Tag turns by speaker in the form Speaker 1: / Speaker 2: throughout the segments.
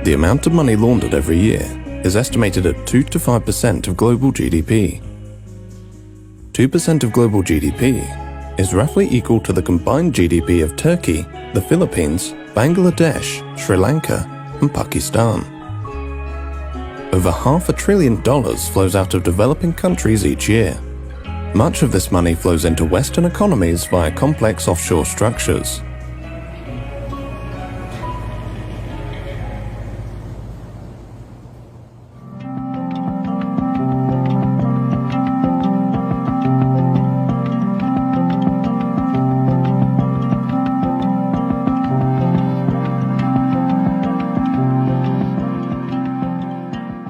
Speaker 1: The amount of money laundered every year is estimated at 2 to 5% of global GDP. 2% of global GDP is roughly equal to the combined GDP of Turkey, the Philippines, Bangladesh, Sri Lanka, and Pakistan. Over $500 billion flows out of developing countries each year. Much of this money flows into Western economies via complex offshore structures.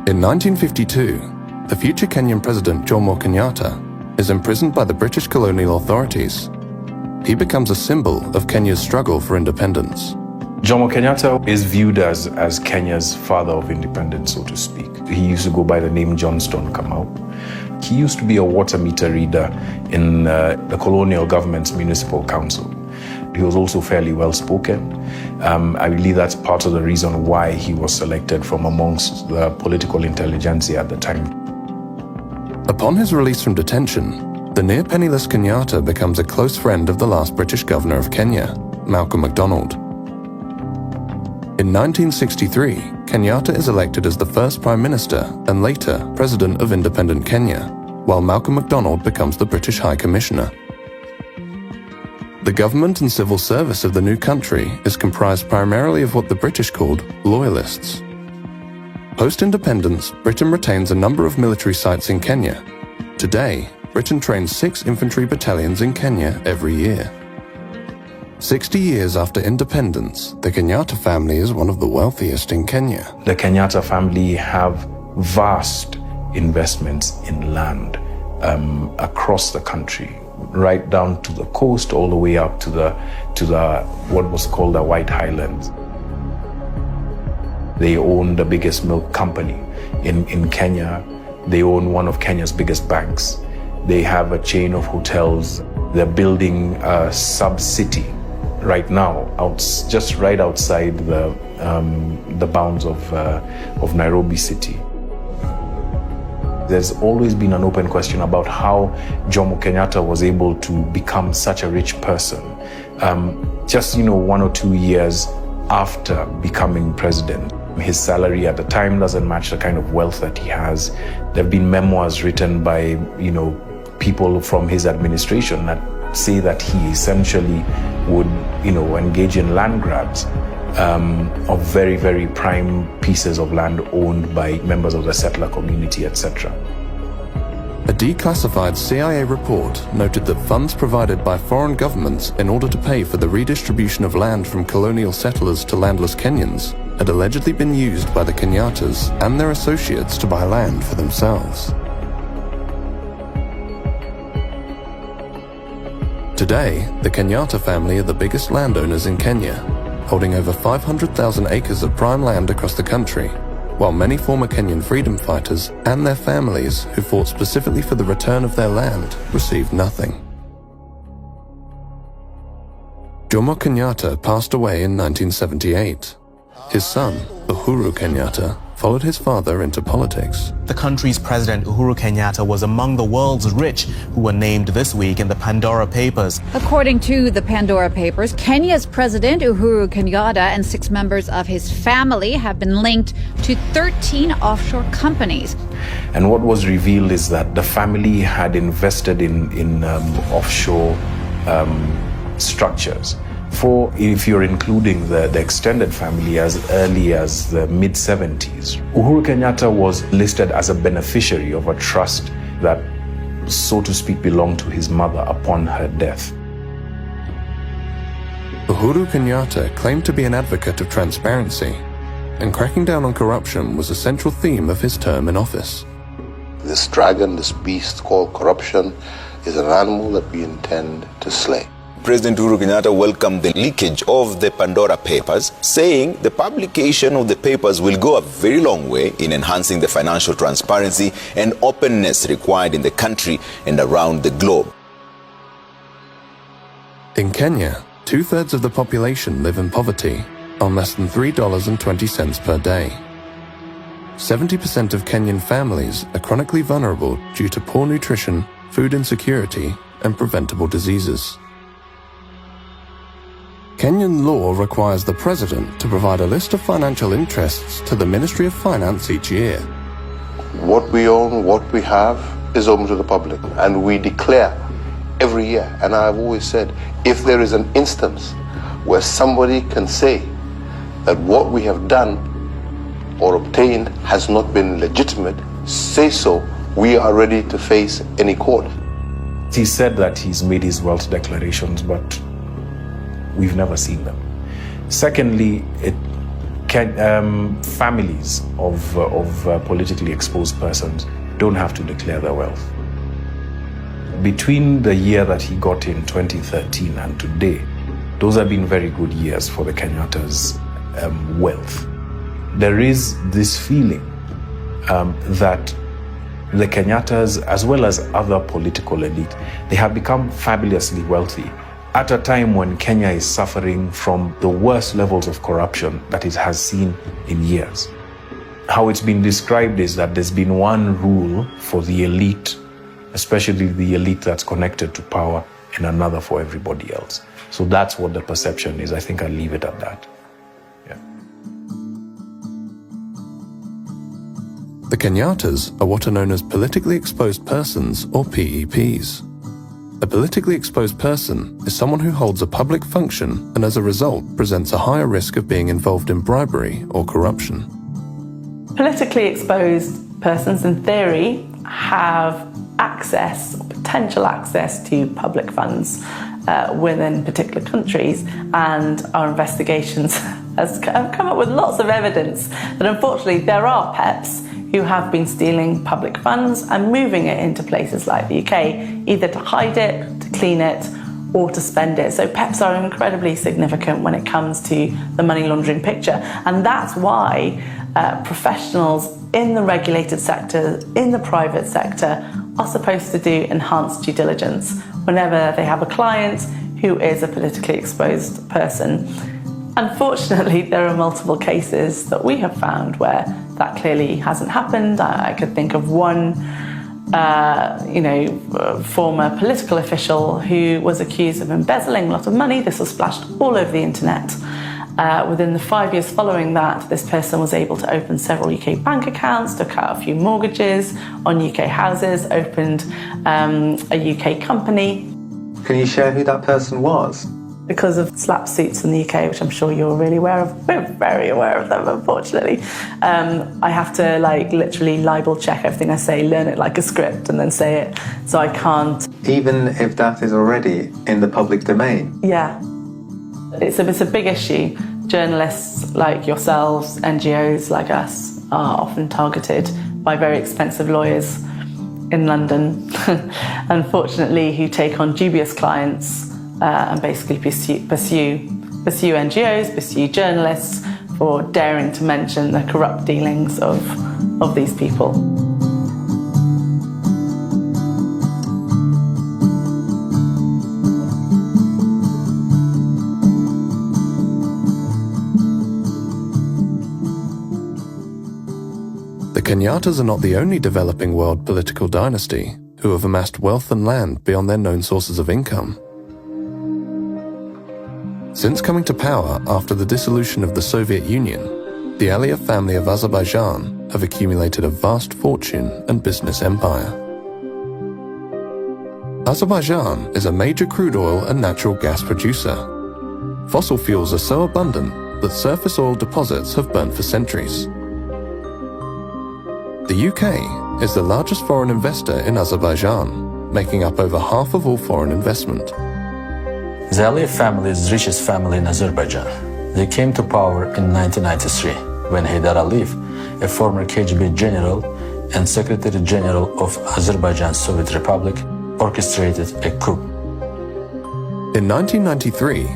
Speaker 1: In 1952, the future Kenyan President Jomo Kenyatta is imprisoned by the British colonial authorities. He becomes a symbol of Kenya's struggle for independence.
Speaker 2: Jomo Kenyatta is viewed as Kenya's father of independence, so to speak. He used to go by the name Johnston Kamau. He used to be a water meter reader in the colonial government's municipal council. He was also fairly well-spoken. I believe that's part of the reason why he was selected from amongst the political intelligentsia at the time.
Speaker 1: Upon his release from detention, the near-penniless Kenyatta becomes a close friend of the last British governor of Kenya, Malcolm MacDonald. In 1963, Kenyatta is elected as the first Prime Minister and later President of independent Kenya, while Malcolm MacDonald becomes the British High Commissioner. The government and civil service of the new country is comprised primarily of what the British called loyalists. Post-independence, Britain retains a number of military sites in Kenya. Today, Britain trains 6 infantry battalions in Kenya every year. 60 years after independence, the Kenyatta family is one of the wealthiest in Kenya.
Speaker 2: The Kenyatta family have vast investments in land across the country, right down to the coast, all the way up to the what was called the White Highlands. They own the biggest milk company in Kenya. They own one of Kenya's biggest banks. They have a chain of hotels. They're building a sub-city right now, just right outside the bounds of Nairobi city. There's always been an open question about how Jomo Kenyatta was able to become such a rich person. Just 1 or 2 years after becoming president. His salary at the time doesn't match the kind of wealth that he has. There have been memoirs written by, people from his administration that say that he essentially would, engage in land grabs of very, very prime pieces of land owned by members of the settler community, etc.
Speaker 1: A declassified CIA report noted that funds provided by foreign governments in order to pay for the redistribution of land from colonial settlers to landless Kenyans had allegedly been used by the Kenyattas and their associates to buy land for themselves. Today, the Kenyatta family are the biggest landowners in Kenya, holding over 500,000 acres of prime land across the country, while many former Kenyan freedom fighters and their families who fought specifically for the return of their land received nothing. Jomo Kenyatta passed away in 1978. His son, Uhuru Kenyatta, followed his father into politics.
Speaker 3: The country's President Uhuru Kenyatta was among the world's rich who were named this week in the Pandora Papers.
Speaker 4: According to the Pandora Papers, Kenya's President Uhuru Kenyatta and 6 members of his family have been linked to 13 offshore companies.
Speaker 2: And what was revealed is that the family had invested in offshore structures. If you're including the extended family, as early as the mid-70s. Uhuru Kenyatta was listed as a beneficiary of a trust that, so to speak, belonged to his mother upon her death.
Speaker 1: Uhuru Kenyatta claimed to be an advocate of transparency, and cracking down on corruption was a central theme of his term in office.
Speaker 5: This dragon, this beast called corruption, is an animal that we intend to slay.
Speaker 6: President Uhuru Kenyatta welcomed the leakage of the Pandora Papers, saying the publication of the papers will go a very long way in enhancing the financial transparency and openness required in the country and around the globe.
Speaker 1: In Kenya, 2/3 of the population live in poverty, on less than $3.20 per day. 70% of Kenyan families are chronically vulnerable due to poor nutrition, food insecurity, and preventable diseases. Kenyan law requires the president to provide a list of financial interests to the Ministry of Finance each year.
Speaker 5: What we own, what we have, is open to the public, and we declare every year. And I've always said, if there is an instance where somebody can say that what we have done or obtained has not been legitimate, say so. We are ready to face any court.
Speaker 2: He said that he's made his wealth declarations, but we've never seen them. Secondly, families of politically exposed persons don't have to declare their wealth. Between the year that he got in 2013 and today, those have been very good years for the Kenyatta's wealth. There is this feeling that the Kenyatas, as well as other political elite, they have become fabulously wealthy at a time when Kenya is suffering from the worst levels of corruption that it has seen in years. How it's been described is that there's been one rule for the elite, especially the elite that's connected to power, and another for everybody else. So that's what the perception is. I think I'll leave it at that. Yeah.
Speaker 1: The Kenyatas are what are known as politically exposed persons, or PEPs. A politically exposed person is someone who holds a public function and as a result presents a higher risk of being involved in bribery or corruption.
Speaker 7: Politically exposed persons, in theory, have access, or potential access, to public funds within particular countries, and our investigations have come up with lots of evidence that unfortunately there are PEPs who have been stealing public funds and moving it into places like the UK, either to hide it, to clean it, or to spend it. So PEPs are incredibly significant when it comes to the money laundering picture. And that's why professionals in the regulated sector, in the private sector, are supposed to do enhanced due diligence whenever they have a client who is a politically exposed person. Unfortunately, there are multiple cases that we have found where that clearly hasn't happened. I could think of one former political official who was accused of embezzling a lot of money. This was splashed all over the internet. Within the 5 years following that, this person was able to open several UK bank accounts, took out a few mortgages on UK houses, opened a UK company.
Speaker 8: Can you share who that person was?
Speaker 7: Because of slap suits in the UK, which I'm sure you're really aware of. We're very aware of them, unfortunately. I have to literally libel check everything I say, learn it like a script, and then say it, so I can't.
Speaker 8: Even if that is already in the public domain?
Speaker 7: Yeah. It's a big issue. Journalists like yourselves, NGOs like us, are often targeted by very expensive lawyers in London, unfortunately, who take on dubious clients and basically pursue NGOs, pursue journalists for daring to mention the corrupt dealings of these people.
Speaker 1: The Kenyatas are not the only developing world political dynasty who have amassed wealth and land beyond their known sources of income. Since coming to power after the dissolution of the Soviet Union, the Aliyev family of Azerbaijan have accumulated a vast fortune and business empire. Azerbaijan is a major crude oil and natural gas producer. Fossil fuels are so abundant that surface oil deposits have burnt for centuries. The UK is the largest foreign investor in Azerbaijan, making up over half of all foreign investment.
Speaker 9: The Aliyev family is the richest family in Azerbaijan. They came to power in 1993 when Heydar Aliyev, a former KGB general and Secretary General of Azerbaijan Soviet Republic, orchestrated a coup.
Speaker 1: In 1993,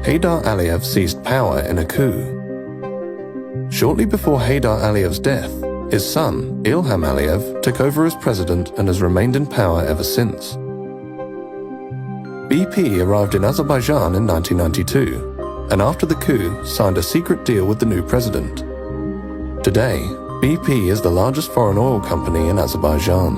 Speaker 1: Heydar Aliyev seized power in a coup. Shortly before Heydar Aliyev's death, his son, Ilham Aliyev, took over as president and has remained in power ever since. BP arrived in Azerbaijan in 1992 and after the coup signed a secret deal with the new president. Today, BP is the largest foreign oil company in Azerbaijan.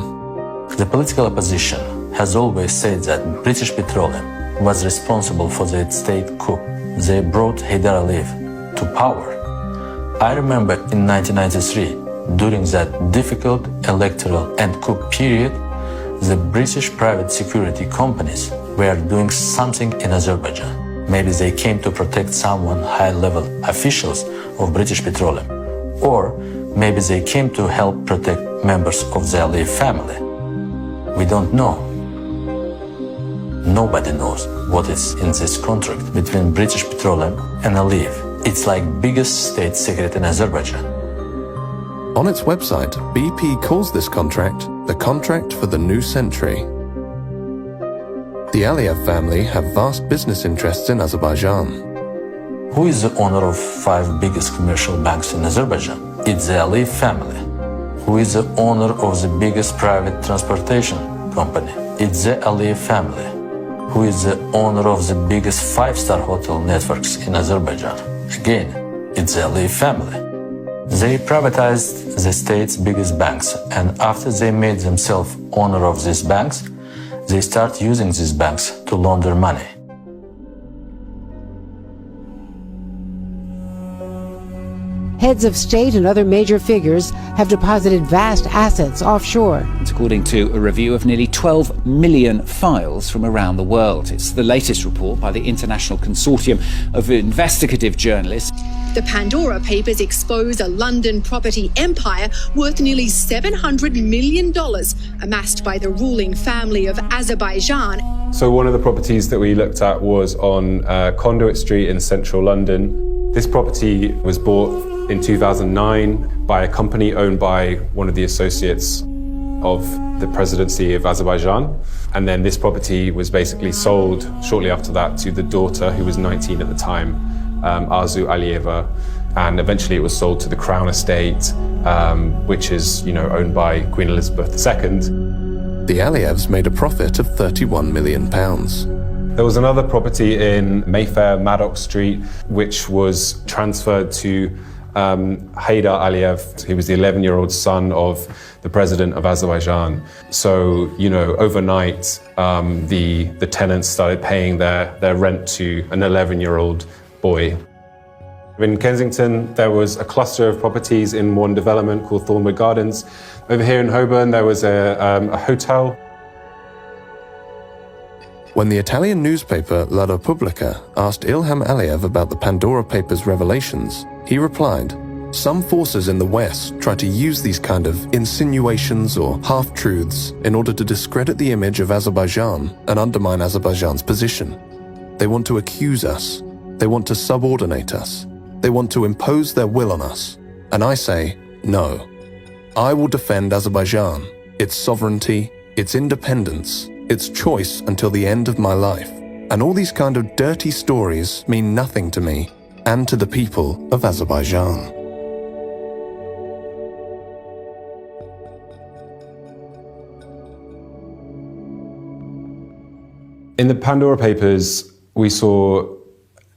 Speaker 9: The political opposition has always said that British Petroleum was responsible for the state coup. They brought Haidar Aliyev to power. I remember in 1993, during that difficult electoral and coup period, the British private security companies were doing something in Azerbaijan. Maybe they came to protect someone high-level officials of British Petroleum, or maybe they came to help protect members of the Aliyev family. We don't know. Nobody knows what is in this contract between British Petroleum and Aliyev. It's like biggest state secret in Azerbaijan.
Speaker 1: On its website, BP calls this contract the contract for the new century. The Aliyev family have vast business interests in Azerbaijan.
Speaker 9: Who is the owner of 5 biggest commercial banks in Azerbaijan? It's the Aliyev family. Who is the owner of the biggest private transportation company? It's the Aliyev family. Who is the owner of the biggest 5-star hotel networks in Azerbaijan? Again, it's the Aliyev family. They privatized the state's biggest banks, and after they made themselves owner of these banks, they start using these banks to launder money.
Speaker 10: Heads of state and other major figures have deposited vast assets offshore.
Speaker 11: It's according to a review of nearly 12 million files from around the world. It's the latest report by the International Consortium of Investigative Journalists.
Speaker 12: The Pandora Papers expose a London property empire worth nearly $700 million amassed by the ruling family of Azerbaijan.
Speaker 13: So one of the properties that we looked at was on Conduit Street in central London. This property was bought in 2009 by a company owned by one of the associates of the presidency of Azerbaijan. And then this property was basically sold shortly after that to the daughter, who was 19 at the time, Arzu Aliyeva, and eventually it was sold to the Crown Estate, which is, owned by Queen Elizabeth II.
Speaker 1: The Aliyevs made a profit of £31 million.
Speaker 13: There was another property in Mayfair, Maddox Street, which was transferred to Haidar Aliyev, who was the 11-year-old son of the president of Azerbaijan. So, overnight, the tenants started paying their rent to an 11-year-old boy. In Kensington, there was a cluster of properties in one development called Thornwood Gardens. Over here in Holborn, there was a hotel.
Speaker 1: When the Italian newspaper La Repubblica asked Ilham Aliyev about the Pandora Papers revelations, he replied, "Some forces in the West try to use these kind of insinuations or half-truths in order to discredit the image of Azerbaijan and undermine Azerbaijan's position. They want to accuse us. They want to subordinate us. They want to impose their will on us. And I say, no. I will defend Azerbaijan, its sovereignty, its independence, its choice until the end of my life. And all these kind of dirty stories mean nothing to me and to the people of Azerbaijan."
Speaker 13: In the Pandora Papers, we saw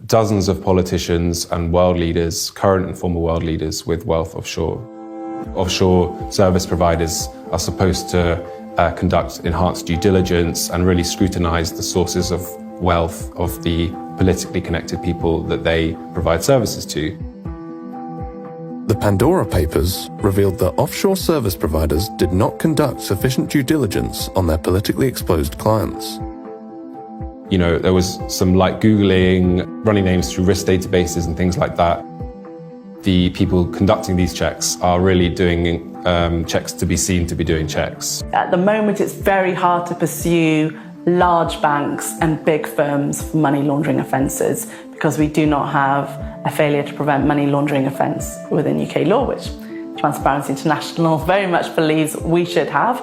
Speaker 13: dozens of politicians and world leaders, current and former world leaders, with wealth offshore. Offshore service providers are supposed to conduct enhanced due diligence and really scrutinize the sources of wealth of the politically connected people that they provide services to.
Speaker 1: The Pandora Papers revealed that offshore service providers did not conduct sufficient due diligence on their politically exposed clients.
Speaker 13: There was some light Googling, running names through risk databases and things like that. The people conducting these checks are really doing checks to be seen to be doing checks.
Speaker 7: At the moment, it's very hard to pursue large banks and big firms for money laundering offences because we do not have a failure to prevent money laundering offence within UK law, which Transparency International very much believes we should have.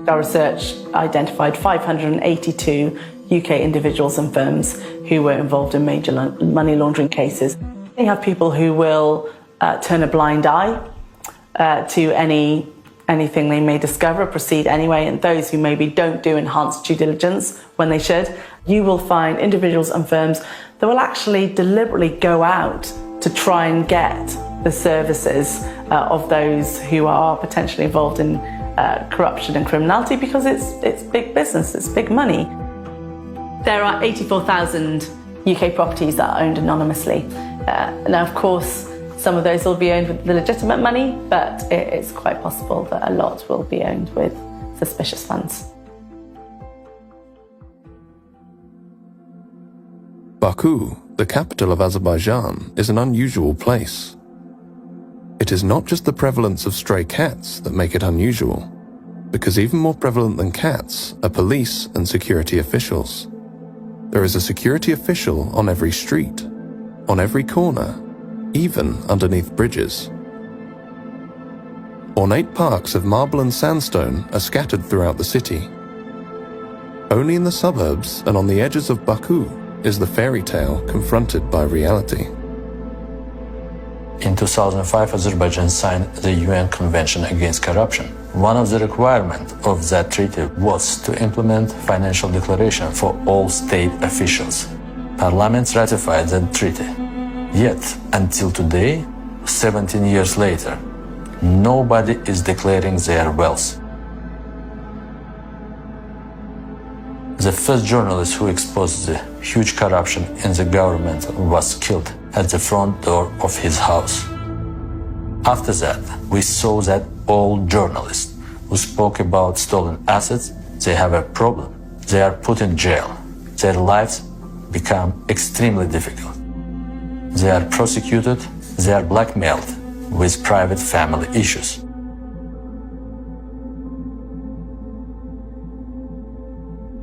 Speaker 7: Our research identified 582 UK individuals and firms who were involved in major money laundering cases. You have people who will turn a blind eye to any anything they may discover, proceed anyway, and those who maybe don't do enhanced due diligence when they should, you will find individuals and firms that will actually deliberately go out to try and get the services of those who are potentially involved in corruption and criminality, because it's big business, it's big money. There are 84,000 UK properties that are owned anonymously. Now, of course, some of those will be owned with the legitimate money, but it's quite possible that a lot will be owned with suspicious funds.
Speaker 1: Baku, the capital of Azerbaijan, is an unusual place. It is not just the prevalence of stray cats that make it unusual, because even more prevalent than cats are police and security officials. There is a security official on every street, on every corner, even underneath bridges. Ornate parks of marble and sandstone are scattered throughout the city. Only in the suburbs and on the edges of Baku is the fairy tale confronted by reality.
Speaker 9: In 2005, Azerbaijan signed the UN Convention Against Corruption. One of the requirements of that treaty was to implement financial declaration for all state officials. Parliament ratified that treaty. Yet, until today, 17 years later, nobody is declaring their wealth. The first journalist who exposed the huge corruption in the government was killed at the front door of his house. After that, we saw that all journalists who spoke about stolen assets, they have a problem. They are put in jail. Their lives become extremely difficult. They are prosecuted, they are blackmailed with private family issues.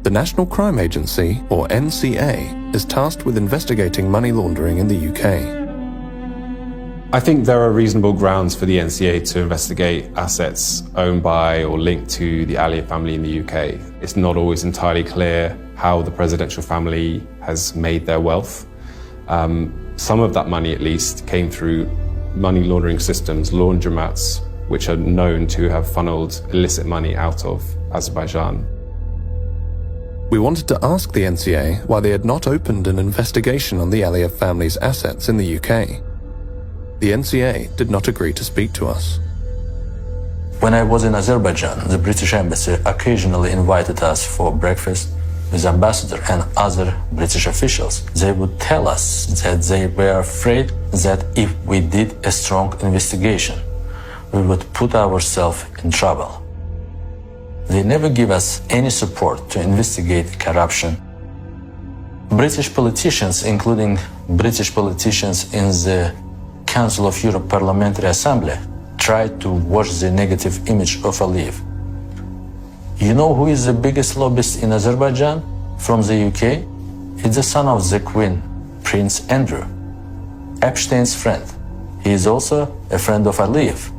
Speaker 1: The National Crime Agency, or NCA, is tasked with investigating money laundering in the UK.
Speaker 13: I think there are reasonable grounds for the NCA to investigate assets owned by or linked to the Aliyev family in the UK. It's not always entirely clear how the presidential family has made their wealth. Some of that money, at least, came through money laundering systems, laundromats, which are known to have funneled illicit money out of Azerbaijan.
Speaker 1: We wanted to ask the NCA why they had not opened an investigation on the Aliyev family's assets in the UK. The NCA did not agree to speak to us.
Speaker 9: When I was in Azerbaijan, the British Embassy occasionally invited us for breakfast with ambassador and other British officials. They would tell us that they were afraid that if we did a strong investigation, we would put ourselves in trouble. They never give us any support to investigate corruption. British politicians, including British politicians in the Council of Europe Parliamentary Assembly, tried to wash the negative image of Aliyev. You know who is the biggest lobbyist in Azerbaijan from the UK? It's the son of the Queen, Prince Andrew, Epstein's friend. He is also a friend of Aliyev,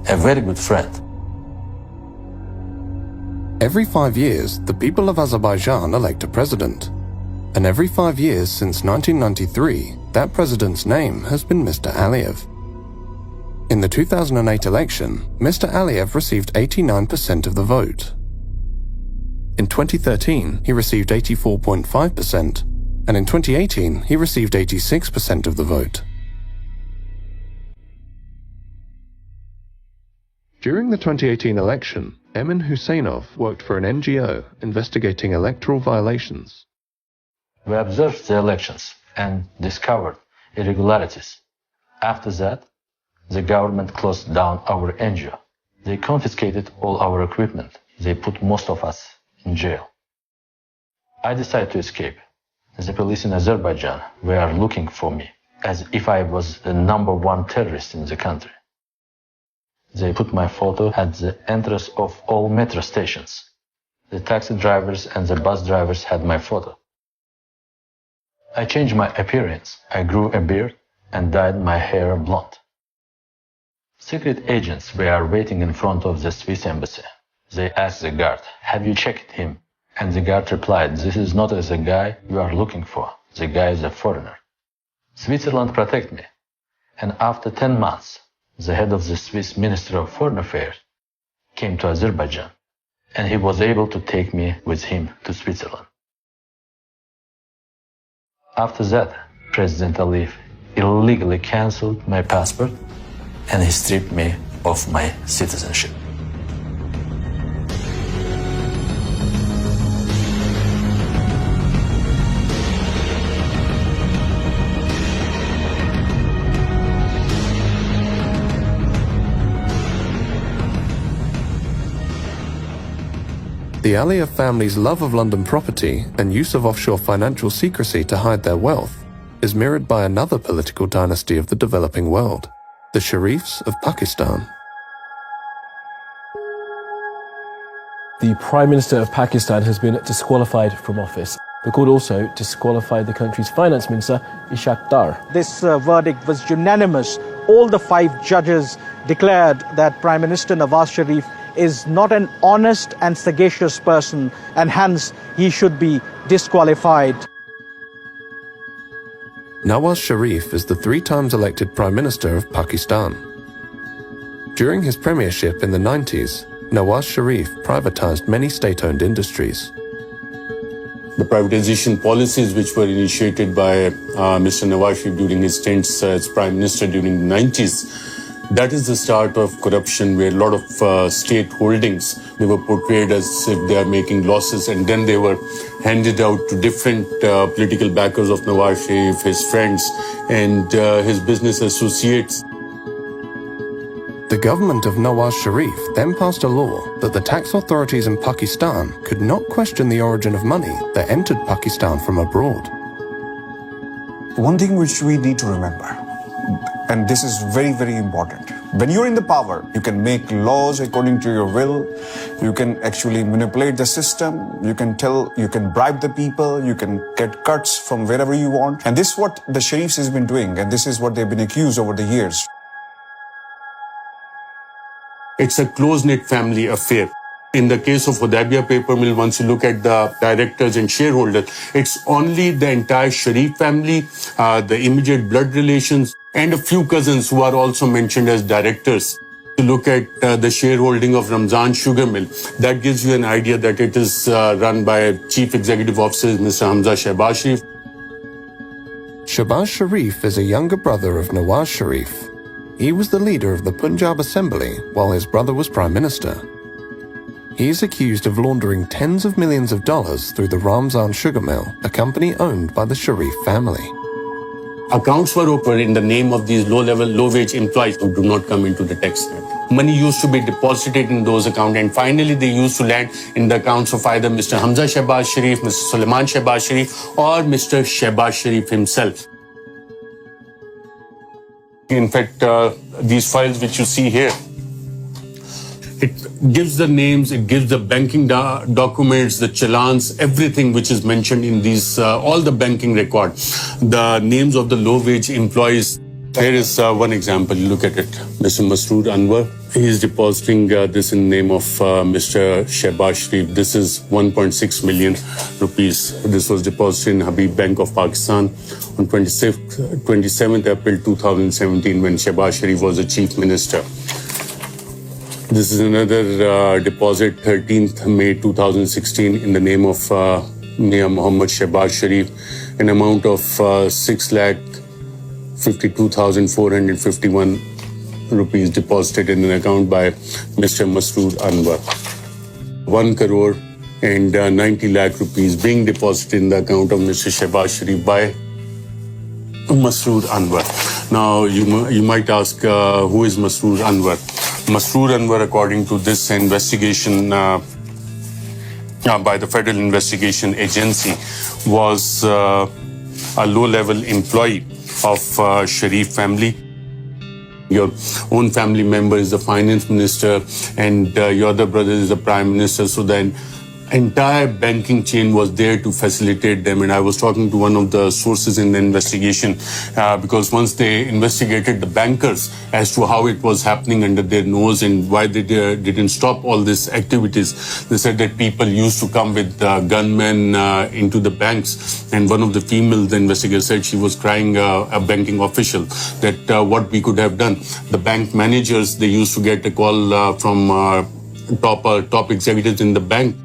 Speaker 9: a very good friend.
Speaker 1: Every 5 years, the people of Azerbaijan elect a president. And every 5 years since 1993, that president's name has been Mr. Aliyev. In the 2008 election, Mr. Aliyev received 89% of the vote. In 2013, he received 84.5%, and in 2018, he received 86% of the vote. During the 2018 election, Emin Huseynov worked for an NGO investigating electoral violations.
Speaker 9: We observed the elections and discovered irregularities. After that, the government closed down our NGO. They confiscated all our equipment. They put most of us in jail. I decided to escape. The police in Azerbaijan were looking for me, as if I was the #1 terrorist in the country. They put my photo at the entrance of all metro stations. The taxi drivers and the bus drivers had my photo. I changed my appearance. I grew a beard and dyed my hair blonde. Secret agents were waiting in front of the Swiss embassy. They asked the guard, "Have you checked him?" And the guard replied, "This is not the guy you are looking for. The guy is a foreigner." Switzerland protected me. And after 10 months, the head of the Swiss Ministry of Foreign Affairs came to Azerbaijan, and he was able to take me with him to Switzerland. After that, President Aliyev illegally cancelled my passport and he stripped me of my citizenship.
Speaker 1: The Aliyev family's love of London property and use of offshore financial secrecy to hide their wealth is mirrored by another political dynasty of the developing world, the Sharifs of Pakistan.
Speaker 14: The Prime Minister of Pakistan has been disqualified from office. The court also disqualified the country's finance minister, Ishaq Dar.
Speaker 15: This verdict was unanimous. All the 5 judges declared that Prime Minister Nawaz Sharif is not an honest and sagacious person, and hence he should be disqualified.
Speaker 1: Nawaz Sharif is the 3 times elected Prime Minister of Pakistan. During his premiership in the 90s, Nawaz Sharif privatized many state-owned industries.
Speaker 16: The privatization policies which were initiated by Mr. Nawaz Sharif during his stints as Prime Minister during the 90s, that is the start of corruption, where a lot of state holdings, they were portrayed as if they are making losses, and then they were handed out to different political backers of Nawaz Sharif, his friends and his business associates.
Speaker 1: The government of Nawaz Sharif then passed a law that the tax authorities in Pakistan could not question the origin of money that entered Pakistan from abroad.
Speaker 17: One thing which we need to remember, and this is very, very important. When you're in the power, you can make laws according to your will. You can actually manipulate the system. You can bribe the people. You can get cuts from wherever you want. And this is what the Sharifs has been doing. And this is what they've been accused over the years.
Speaker 16: It's a close-knit family affair. In the case of Hudaybiyah paper mill, once you look at the directors and shareholders, it's only the entire Sharif family, the immediate blood relations, and a few cousins who are also mentioned as directors. To look at the shareholding of Ramzan sugar mill, that gives you an idea that it is run by Chief Executive Officer Mr. Hamza Shehbaz Sharif.
Speaker 1: Shehbaz Sharif is a younger brother of Nawaz Sharif. He was the leader of the Punjab Assembly while his brother was Prime Minister. He is accused of laundering tens of millions of dollars through the Ramzan sugar mill, a company owned by the Sharif family.
Speaker 16: Accounts were opened in the name of these low-level, low-wage employees who do not come into the tax net. Money used to be deposited in those accounts, and finally they used to land in the accounts of either Mr. Hamza Shehbaz Sharif, Mr. Sulaiman Shehbaz Sharif, or Mr. Shehbaz Sharif himself. In fact, these files which you see here, it gives the names, it gives the banking documents, the challans, everything which is mentioned in these, all the banking record, the names of the low-wage employees. Here is one example, you look at it. Mr. Masroor Anwar, he is depositing this in the name of Mr. Shehbaz Sharif. This is 1.6 million rupees. This was deposited in Habib Bank of Pakistan on 27th April 2017 when Shehbaz Sharif was the Chief Minister. This is another deposit, 13th May 2016, in the name of Mia Muhammad Shehbaz Sharif, an amount of 6,52,451 rupees deposited in an account by Mr. Masroor Anwar. 1 crore and 90 lakh rupees being deposited in the account of Mr. Shehbaz Sharif by Masroor Anwar. Now, you might ask, who is Masroor Anwar? Masroor Anwar, according to this investigation by the Federal Investigation Agency, was a low-level employee of Sharif family. Your own family member is the finance minister and your other brother is the prime minister. So then entire banking chain was there to facilitate them. And I was talking to one of the sources in the investigation because once they investigated the bankers as to how it was happening under their nose and why they didn't stop all these activities, they said that people used to come with gunmen into the banks. And one of the female the investigator said she was crying a banking official that what we could have done. The bank managers, they used to get a call from top executives in the bank.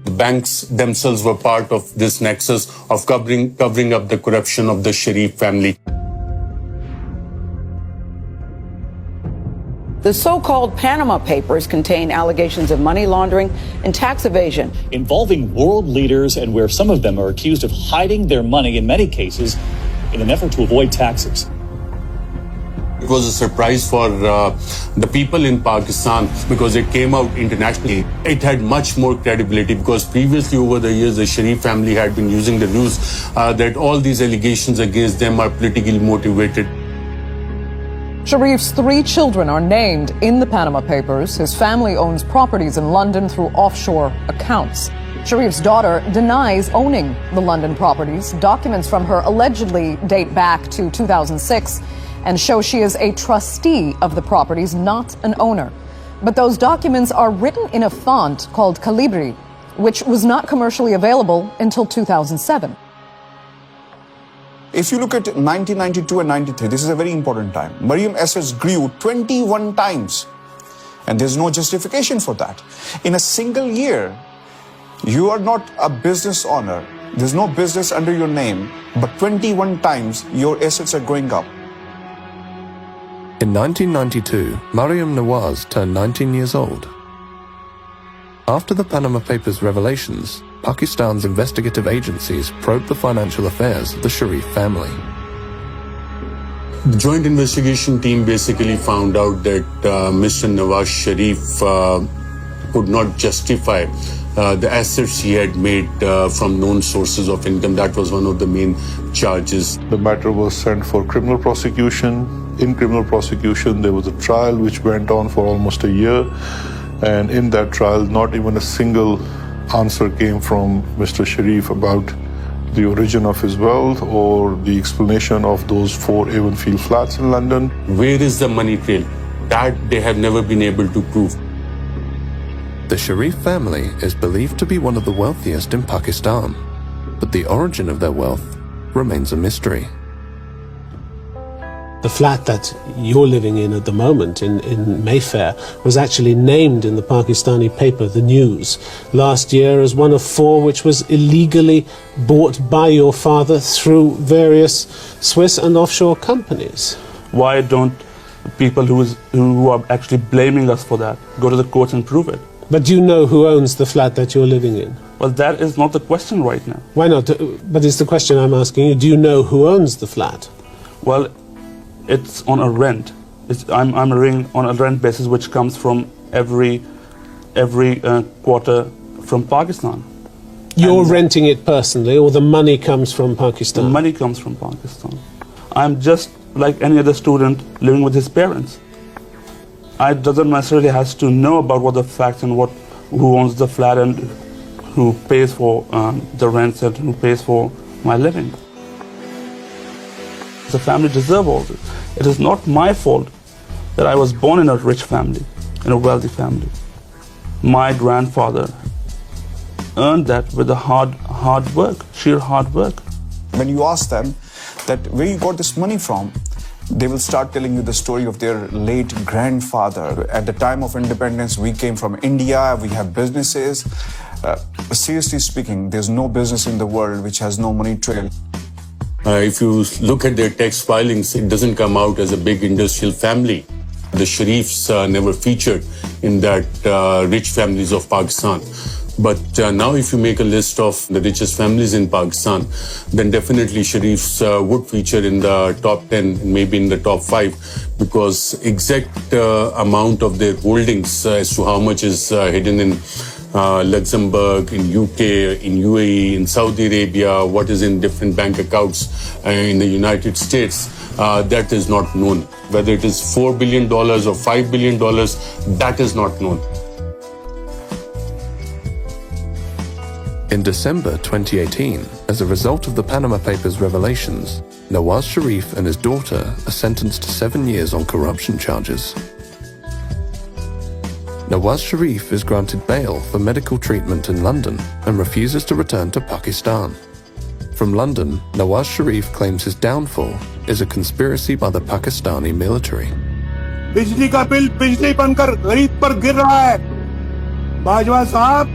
Speaker 16: The banks themselves were part of this nexus of covering up the corruption of the Sharif family.
Speaker 18: The so-called Panama Papers contain allegations of money laundering and tax evasion,
Speaker 19: involving world leaders, and where some of them are accused of hiding their money in many cases in an effort to avoid taxes.
Speaker 16: It was a surprise for the people in Pakistan because it came out internationally. It had much more credibility because previously over the years the Sharif family had been using the news that all these allegations against them are politically motivated.
Speaker 20: Sharif's 3 children are named in the Panama Papers. His family owns properties in London through offshore accounts. Sharif's daughter denies owning the London properties. Documents from her allegedly date back to 2006 and show she is a trustee of the properties, not an owner. But those documents are written in a font called Calibri, which was not commercially available until 2007.
Speaker 17: If you look at 1992 and 93, this is a very important time. Mariam assets grew 21 times. And there's no justification for that. In a single year, you are not a business owner. There's no business under your name, but 21 times your assets are going up.
Speaker 1: In 1992, Mariam Nawaz turned 19 years old. After the Panama Papers revelations, Pakistan's investigative agencies probed the financial affairs of the Sharif family.
Speaker 16: The joint investigation team basically found out that Mr. Nawaz Sharif could not justify the assets he had made from known sources of income. That was one of the main charges.
Speaker 21: The matter was sent for criminal prosecution. In criminal prosecution, there was a trial which went on for almost a year. And in that trial, not even a single answer came from Mr. Sharif about the origin of his wealth or the explanation of those 4 Avonfield flats in London.
Speaker 16: Where is the money trail? That they have never been able to prove.
Speaker 1: The Sharif family is believed to be one of the wealthiest in Pakistan, but the origin of their wealth remains a mystery.
Speaker 22: The flat that you're living in at the moment in Mayfair was actually named in the Pakistani paper, The News, last year as one of 4 which was illegally bought by your father through various Swiss and offshore companies.
Speaker 23: Why don't people who are actually blaming us for that go to the courts and prove it?
Speaker 22: But do you know who owns the flat that you're living in?
Speaker 23: Well, that is not the question right now.
Speaker 22: Why not? But it's the question I'm asking you. Do you know who owns the flat?
Speaker 23: Well, it's on a rent. I'm ring on a rent basis, which comes from every quarter from Pakistan.
Speaker 22: You're renting it personally, or the money comes from Pakistan?
Speaker 23: The money comes from Pakistan. I'm just like any other student living with his parents. I doesn't necessarily has to know about what the facts and who owns the flat and who pays for the rents and who pays for my living. The family deserves all this. It is not my fault that I was born in a rich family, in a wealthy family. My grandfather earned that with a hard work, sheer hard work.
Speaker 17: When you ask them that where you got this money from, they will start telling you the story of their late grandfather. At the time of independence, we came from India, we have businesses. Seriously speaking, there's no business in the world which has no money trail.
Speaker 16: If you look at their tax filings, it doesn't come out as a big industrial family. The Sharifs never featured in that rich families of Pakistan. But now if you make a list of the richest families in Pakistan, then definitely Sharifs would feature in the top 10, maybe in the top 5, because exact amount of their holdings as to how much is hidden in Luxembourg, in UK, in UAE, in Saudi Arabia, what is in different bank accounts in the United States, that is not known. Whether it is $4 billion or $5 billion, that is not known.
Speaker 1: In December 2018, as a result of the Panama Papers revelations, Nawaz Sharif and his daughter are sentenced to 7 years on corruption charges. Nawaz Sharif is granted bail for medical treatment in London and refuses to return to Pakistan. From London, Nawaz Sharif claims his downfall is a conspiracy by the Pakistani military.
Speaker 24: बिजली का bill बिजली बनकर गरीब पर गिर रहा है
Speaker 3: बाजवा साहब,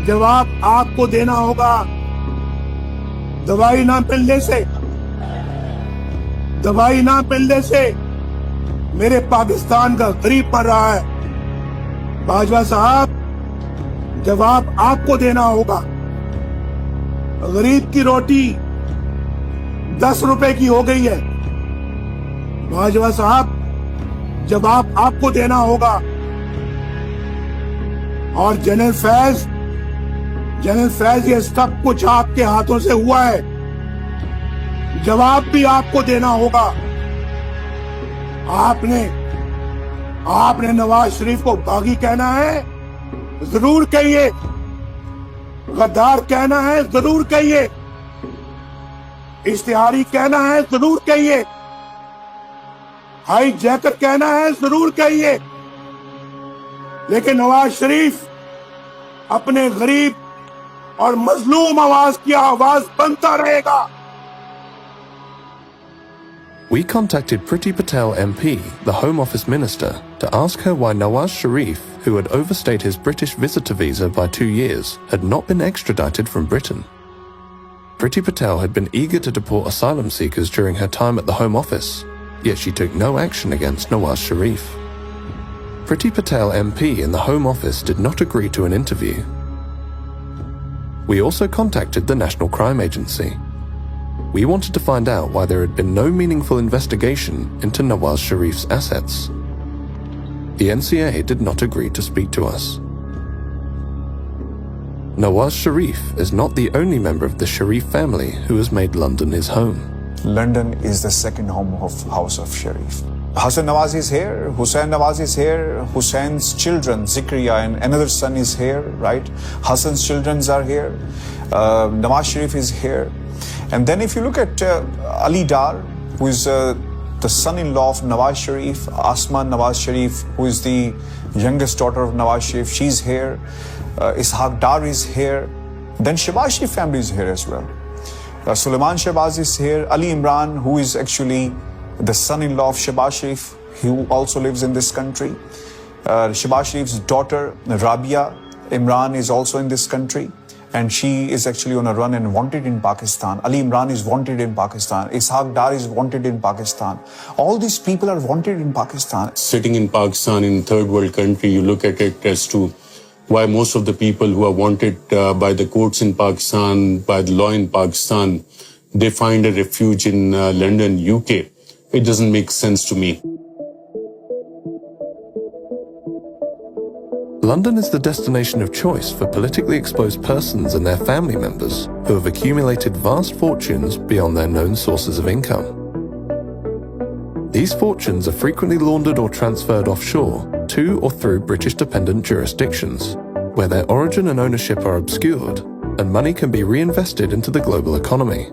Speaker 3: जवाब आपको देना होगा। दवाई ना मिलने से मेरे पाकिस्तान का गरीब मर रहा है। बाजवा साहब, जवाब आपको देना होगा। गरीब की रोटी 10 रुपए की हो गई है। बाजवा साहब, जवाब आपको देना होगा। और जनरल फैज, ये सब कुछ आपके हाथों से हुआ है। जवाब भी आपको देना होगा। आपने नवाज शरीफ को बागी कहना है, जरूर कहिए। गद्दार कहना है, जरूर कहिए। इश्तिहारी कहना है, जरूर कहिए। हाई जैकर कहना है, जरूर कहिए। लेकिन नवाज शरीफ अपने गरीब और मजलूम आवाज की आवाज बनता रहेगा।
Speaker 1: We contacted Priti Patel MP, the Home Office Minister, to ask her why Nawaz Sharif, who had overstayed his British visitor visa by 2 years, had not been extradited from Britain. Priti Patel had been eager to deport asylum seekers during her time at the Home Office, yet she took no action against Nawaz Sharif. Priti Patel MP in the Home Office did not agree to an interview. We also contacted the National Crime Agency. We wanted to find out why there had been no meaningful investigation into Nawaz Sharif's assets. The NCA did not agree to speak to us. Nawaz Sharif is not the only member of the Sharif family who has made London his home.
Speaker 17: London is the second home of House of Sharif. Hassan Nawaz is here, Hussein Nawaz is here, Hussein's children, Zikriya and another son is here, right? Hassan's children are here, Nawaz Sharif is here. And then if you look at Ali Dar, who is the son-in-law of Nawaz Sharif, Asma Nawaz Sharif, who is the youngest daughter of Nawaz Sharif, she's here. Ishaq Dar is here. Then Shehbaz Sharif family is here as well. Sulaiman Shehbaz is here. Ali Imran, who is actually the son-in-law of Shehbaz Sharif, who also lives in this country. Shehbaz Sharif's daughter, Rabia Imran, is also in this country. And she is actually on a run and wanted in Pakistan. Ali Imran is wanted in Pakistan. Ishaq Dar is wanted in Pakistan. All these people are wanted in Pakistan.
Speaker 16: Sitting in Pakistan, in third world country, you look at it as to why most of the people who are wanted by the courts in Pakistan, by the law in Pakistan, they find a refuge in London, UK. It doesn't make sense to me.
Speaker 1: London is the destination of choice for politically exposed persons and their family members who have accumulated vast fortunes beyond their known sources of income. These fortunes are frequently laundered or transferred offshore to or through British dependent jurisdictions, where their origin and ownership are obscured and money can be reinvested into the global economy.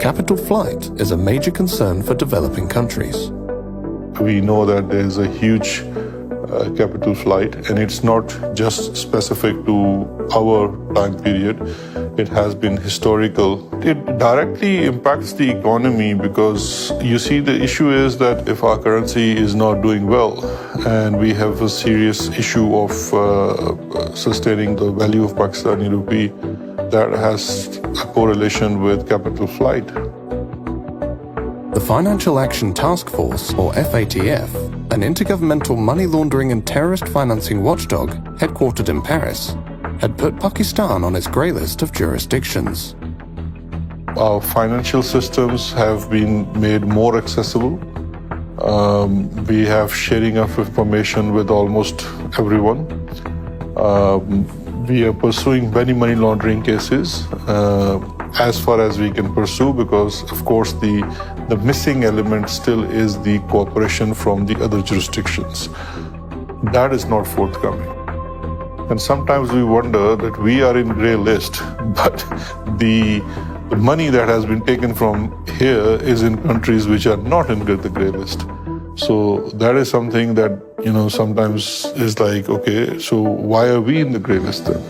Speaker 1: Capital flight is a major concern for developing countries.
Speaker 21: We know that there is a huge capital flight, and it's not just specific to our time period. It has been historical. It directly impacts the economy because you see the issue is that if our currency is not doing well, and we have a serious issue of sustaining the value of Pakistani rupee, that has a correlation with capital flight.
Speaker 1: The Financial Action Task Force, or FATF, an intergovernmental money laundering and terrorist financing watchdog headquartered in Paris, had put Pakistan on its grey list of jurisdictions.
Speaker 21: Our financial systems have been made more accessible. We have sharing of information with almost everyone. We are pursuing many money laundering cases as far as we can pursue, because of course the missing element still is the cooperation from the other jurisdictions. That is not forthcoming. And sometimes we wonder that we are in grey list, but the money that has been taken from here is in countries which are not in the grey list. So that is something that, sometimes is like, okay, so why are we in the grey list then?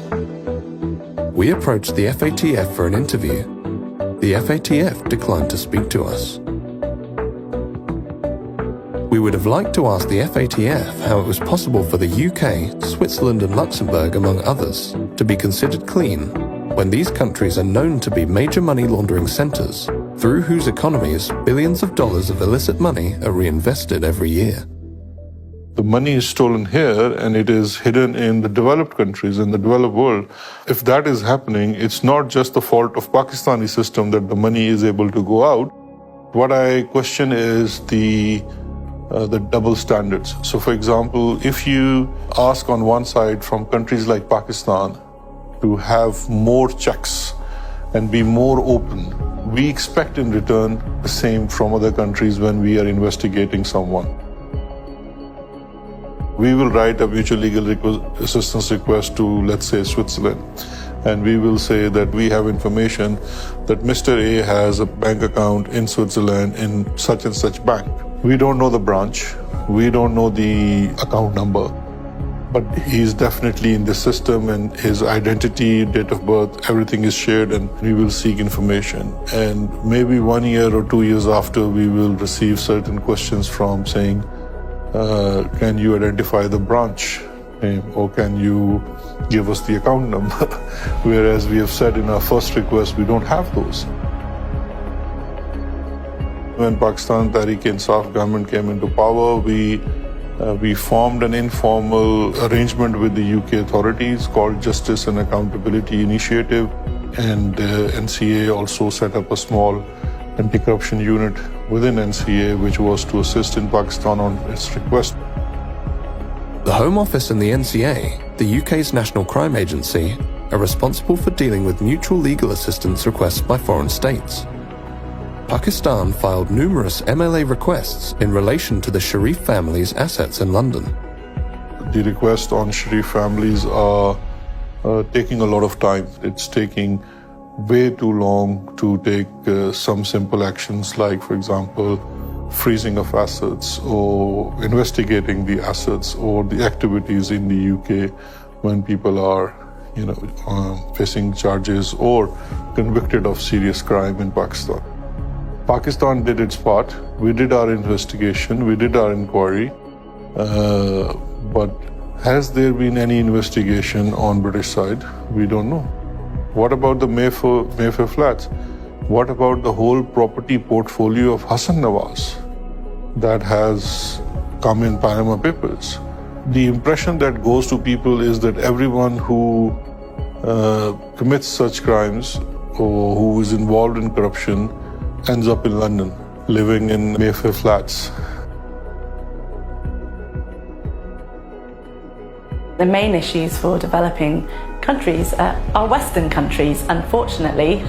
Speaker 1: We approached the FATF for an interview. The FATF declined to speak to us. We would have liked to ask the FATF how it was possible for the UK, Switzerland and Luxembourg, among others, to be considered clean when these countries are known to be major money laundering centres, through whose economies billions of dollars of illicit money are reinvested every year.
Speaker 21: The money is stolen here and it is hidden in the developed countries, in the developed world. If that is happening, it's not just the fault of Pakistani system that the money is able to go out. What I question is the double standards. So for example, if you ask on one side from countries like Pakistan to have more checks and be more open, we expect in return the same from other countries when we are investigating someone. We will write a mutual legal assistance request to, let's say, Switzerland, and we will say that we have information that Mr. A has a bank account in Switzerland in such and such bank. We don't know the branch, we don't know the account number, but he's definitely in the system and his identity, date of birth, everything is shared, and we will seek information. And maybe 1 year or 2 years after, we will receive certain questions from saying, can you identify the branch name, or can you give us the account number? Whereas we have said in our first request, we don't have those. When Pakistan Tehreek-e-Insaf government came into power, we formed an informal arrangement with the UK authorities called Justice and Accountability Initiative, and NCA also set up a small anti-corruption unit within NCA, which was to assist in Pakistan on its request.
Speaker 1: The Home Office and the NCA, the UK's national crime agency, are responsible for dealing with mutual legal assistance requests by foreign states. Pakistan filed numerous MLA requests in relation to the Sharif family's assets in London.
Speaker 21: The requests on Sharif families are taking a lot of time. It's taking way too long to take some simple actions like, for example, freezing of assets or investigating the assets or the activities in the UK when people are, facing charges or convicted of serious crime in Pakistan. Pakistan did its part. We did our investigation, we did our inquiry, but has there been any investigation on British side? We don't know. What about the Mayfair flats? What about the whole property portfolio of Hassan Nawaz that has come in Panama Papers? The impression that goes to people is that everyone who commits such crimes or who is involved in corruption ends up in London, living in Mayfair flats.
Speaker 7: The main issues for developing countries are Western countries. Unfortunately,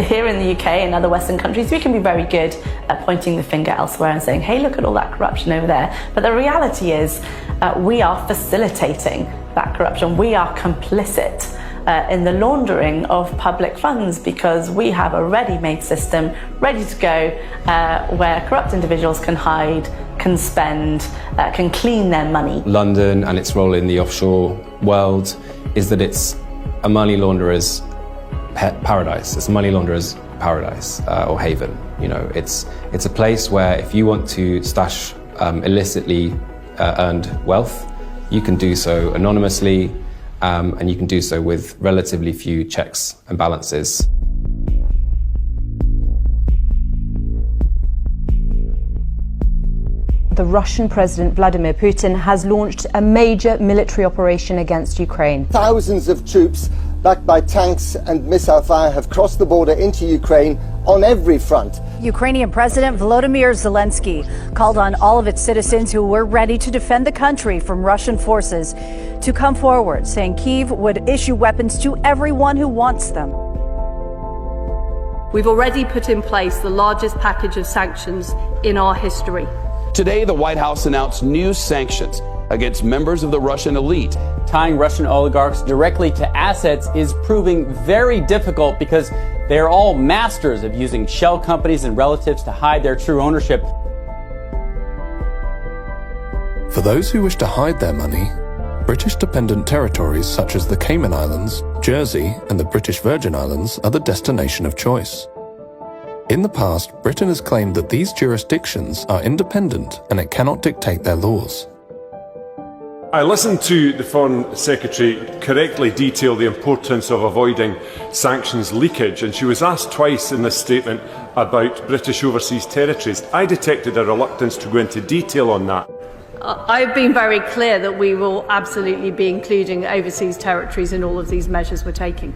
Speaker 7: here in the UK and other Western countries, we can be very good at pointing the finger elsewhere and saying, hey, look at all that corruption over there. But the reality is we are facilitating that corruption. We are complicit in the laundering of public funds because we have a ready-made system ready to go where corrupt individuals can hide, can spend, can clean their money.
Speaker 4: London and its role in the offshore world is that it's a money launderer's paradise. It's a money launderer's paradise or haven. It's a place where if you want to stash illicitly earned wealth, you can do so anonymously, and you can do so with relatively few checks and balances.
Speaker 5: The Russian President Vladimir Putin has launched a major military operation against Ukraine.
Speaker 6: Thousands of troops, backed by tanks and missile fire, have crossed the border into Ukraine on every front.
Speaker 24: Ukrainian President Volodymyr Zelensky called on all of its citizens who were ready to defend the country from Russian forces to come forward, saying Kyiv would issue weapons to everyone who wants them.
Speaker 25: We've already put in place the largest package of sanctions in our history.
Speaker 26: Today, the White House announced new sanctions against members of the Russian elite.
Speaker 27: Tying Russian oligarchs directly to assets is proving very difficult because they are all masters of using shell companies and relatives to hide their true ownership.
Speaker 1: For those who wish to hide their money, British-dependent territories such as the Cayman Islands, Jersey, and the British Virgin Islands are the destination of choice. In the past, Britain has claimed that these jurisdictions are independent and it cannot dictate their laws.
Speaker 2: I listened to the Foreign Secretary correctly detail the importance of avoiding sanctions leakage, and she was asked twice in this statement about British overseas territories. I detected a reluctance to go into detail on that.
Speaker 25: I've been very clear that we will absolutely be including overseas territories in all of these measures we're taking.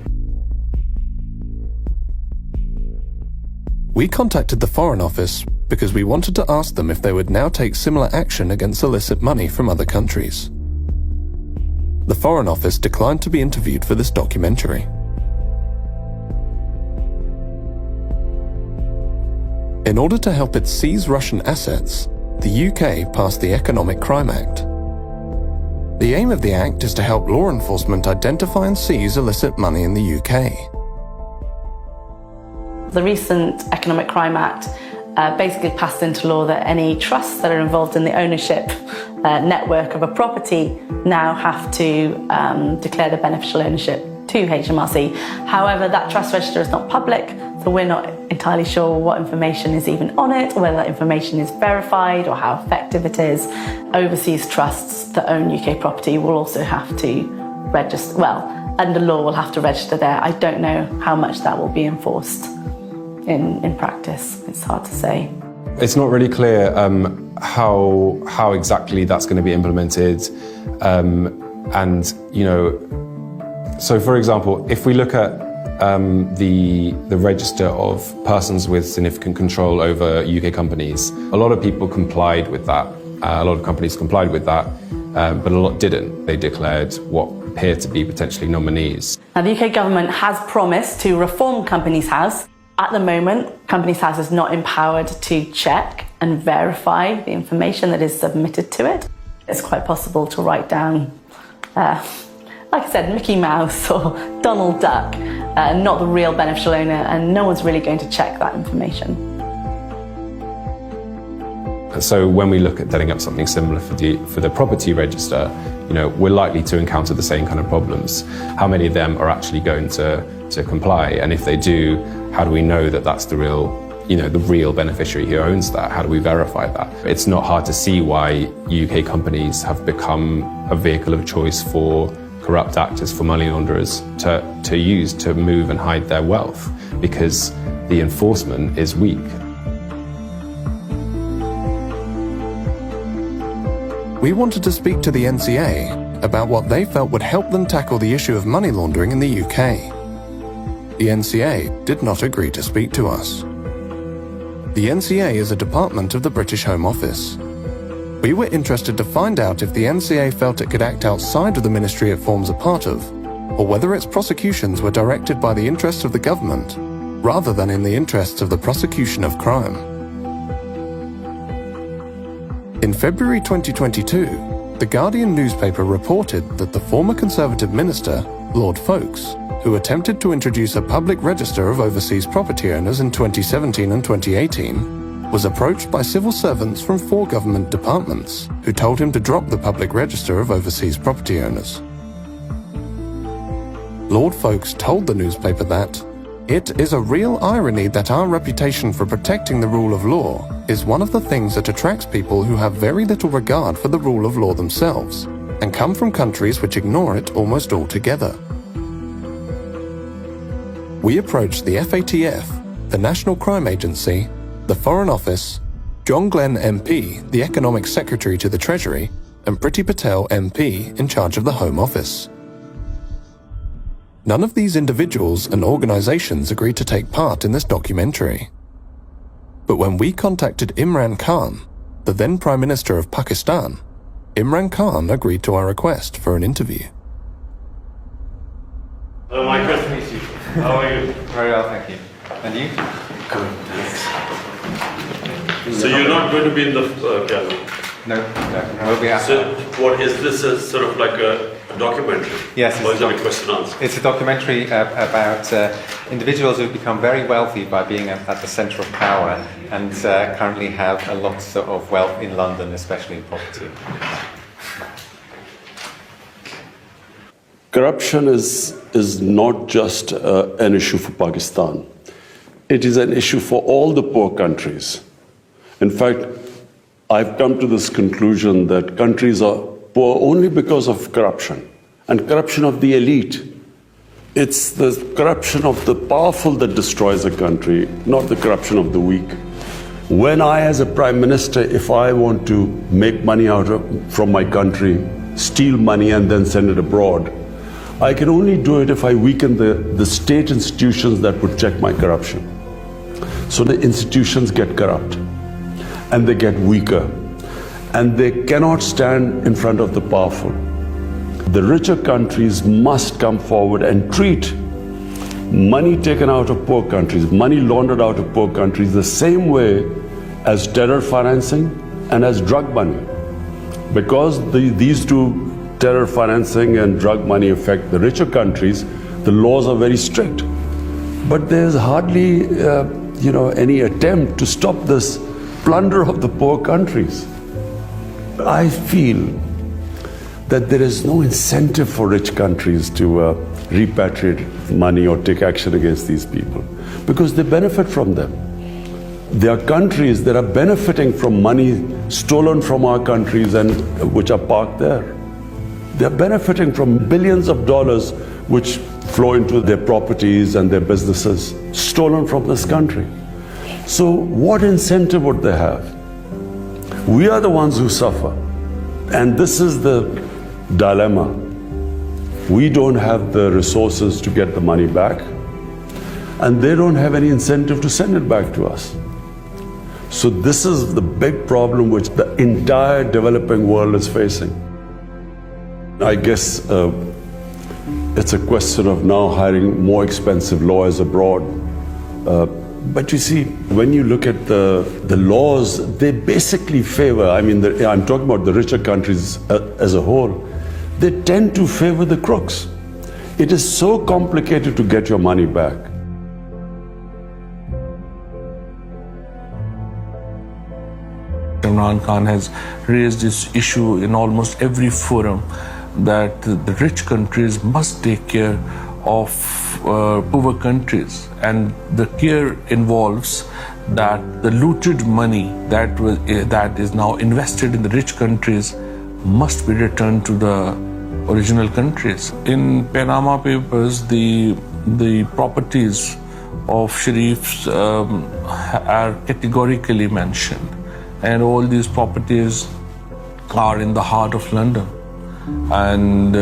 Speaker 1: We contacted the Foreign Office because we wanted to ask them if they would now take similar action against illicit money from other countries. The Foreign Office declined to be interviewed for this documentary. In order to help it seize Russian assets, the UK passed the Economic Crime Act. The aim of the Act is to help law enforcement identify and seize illicit money in the UK.
Speaker 7: The recent Economic Crime Act basically passed into law that any trusts that are involved in the ownership network of a property now have to declare the beneficial ownership to HMRC. However, that trust register is not public, so we're not entirely sure what information is even on it, whether that information is verified or how effective it is. Overseas trusts that own UK property will also have to register, well, under law will have to register there. I don't know how much that will be enforced in practice. It's hard to say.
Speaker 4: It's not really clear how exactly that's going to be implemented. And, you know, so for example, if we look at the register of persons with significant control over UK companies, a lot of people complied with that. A lot of companies complied with that, but a lot didn't. They declared what appear to be potentially nominees.
Speaker 7: Now, the UK government has promised to reform Companies House. At the moment, Companies House is not empowered to check and verify the information that is submitted to it. It's quite possible to write down, like I said, Mickey Mouse or Donald Duck, not the real beneficial owner, and no one's really going to check that information.
Speaker 4: So when we look at setting up something similar for the property register, you know, we're likely to encounter the same kind of problems. How many of them are actually going to comply? And if they do, how do we know that that's the real beneficiary who owns that? How do we verify that? It's not hard to see why UK companies have become a vehicle of choice for corrupt actors, for money launderers to use to move and hide their wealth, because the enforcement is weak.
Speaker 1: We wanted to speak to the NCA about what they felt would help them tackle the issue of money laundering in the UK. The NCA did not agree to speak to us. The NCA is a department of the British Home Office. We were interested to find out if the NCA felt it could act outside of the ministry it forms a part of, or whether its prosecutions were directed by the interests of the government, rather than in the interests of the prosecution of crime. In February 2022, The Guardian newspaper reported that the former Conservative minister, Lord Folkes, who attempted to introduce a public register of overseas property owners in 2017 and 2018, was approached by civil servants from 4 government departments who told him to drop the public register of overseas property owners. Lord Folkes told the newspaper that it is a real irony that our reputation for protecting the rule of law is one of the things that attracts people who have very little regard for the rule of law themselves and come from countries which ignore it almost altogether. We approached the FATF, the National Crime Agency, the Foreign Office, John Glenn MP, the Economic Secretary to the Treasury, and Priti Patel MP in charge of the Home Office. None of these individuals and organizations agreed to take part in this documentary. But when we contacted Imran Khan, the then Prime Minister of Pakistan, Imran Khan agreed to our request for an interview.
Speaker 8: Hello, Michael. Nice to meet you. How are you?
Speaker 9: Very well, thank you. And you?
Speaker 8: Good, thanks. So you're not going to be in the gallery?
Speaker 9: No, we'll be after.
Speaker 8: So what is this, sort of like a documentary?
Speaker 9: Yes,
Speaker 8: or is it a question and answer?
Speaker 9: It's a documentary about individuals who've become very wealthy by being at the centre of power and currently have a lot of wealth in London, especially in property.
Speaker 16: Corruption is not just an issue for Pakistan.
Speaker 26: it is an issue for all the poor countries. In fact, I've come to this conclusion that countries are poor only because of corruption, and corruption of the elite. It's the corruption of the powerful that destroys a country, not the corruption of the weak. When I, as a Prime Minister, if I want to make money from my country, steal money and then send it abroad, I can only do it if I weaken the state institutions that would check my corruption. So the institutions get corrupt and they get weaker and they cannot stand in front of the powerful. The richer countries must come forward and treat money taken out of poor countries, money laundered out of poor countries, the same way as terror financing and as drug money. Because these two, terror financing and drug money, affect the richer countries, the laws are very strict. But there's hardly any attempt to stop this plunder of the poor countries. I feel that there is no incentive for rich countries to repatriate money or take action against these people because they benefit from them. There are countries that are benefiting from money stolen from our countries and which are parked there. They are benefiting from billions of dollars which flow into their properties and their businesses stolen from this country. So what incentive would they have? We are the ones who suffer. And this is the dilemma. We don't have the resources to get the money back, and they don't have any incentive to send it back to us. So this is the big problem which the entire developing world is facing. I guess it's a question of now hiring more expensive lawyers abroad. But you see, when you look at the laws, they basically favor, I'm talking about the richer countries as a whole, they tend to favor the crooks. It is so complicated to get your money back.
Speaker 10: Imran Khan has raised this issue in almost every forum that the rich countries must take care of poor countries, and the care involves that the looted money that is now invested in the rich countries must be returned to the original countries. In Panama Papers, the properties of Sharifs are categorically mentioned, and all these properties are in the heart of London. And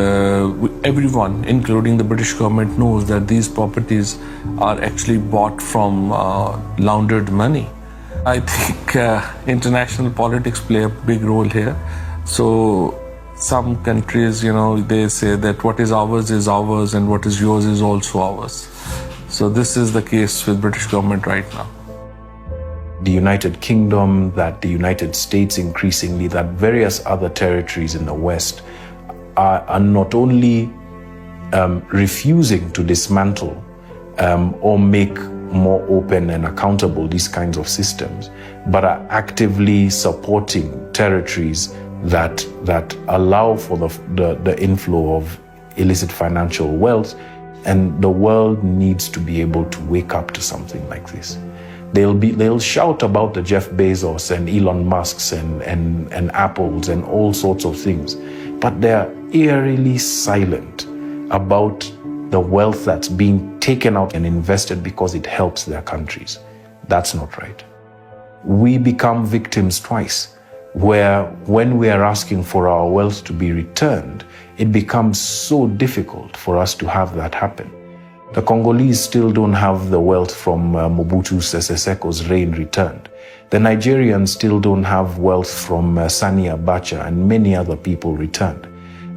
Speaker 10: everyone, including the British government, knows that these properties are actually bought from laundered money. I think international politics play a big role here. So some countries, they say that what is ours and what is yours is also ours. So this is the case with British government right now.
Speaker 11: The United Kingdom, that the United States increasingly, that various other territories in the West are not only refusing to dismantle or make more open and accountable these kinds of systems, but are actively supporting territories that allow for the inflow of illicit financial wealth. And the world needs to be able to wake up to something like this. They'll shout about the Jeff Bezos and Elon Musks and Apples and all sorts of things, but they're eerily silent about the wealth that's being taken out and invested because it helps their countries. That's not right. We become victims twice, where when we are asking for our wealth to be returned, it becomes so difficult for us to have that happen. The Congolese still don't have the wealth from Mobutu Sese Seko's reign returned. The Nigerians still don't have wealth from Sani Abacha and many other people returned.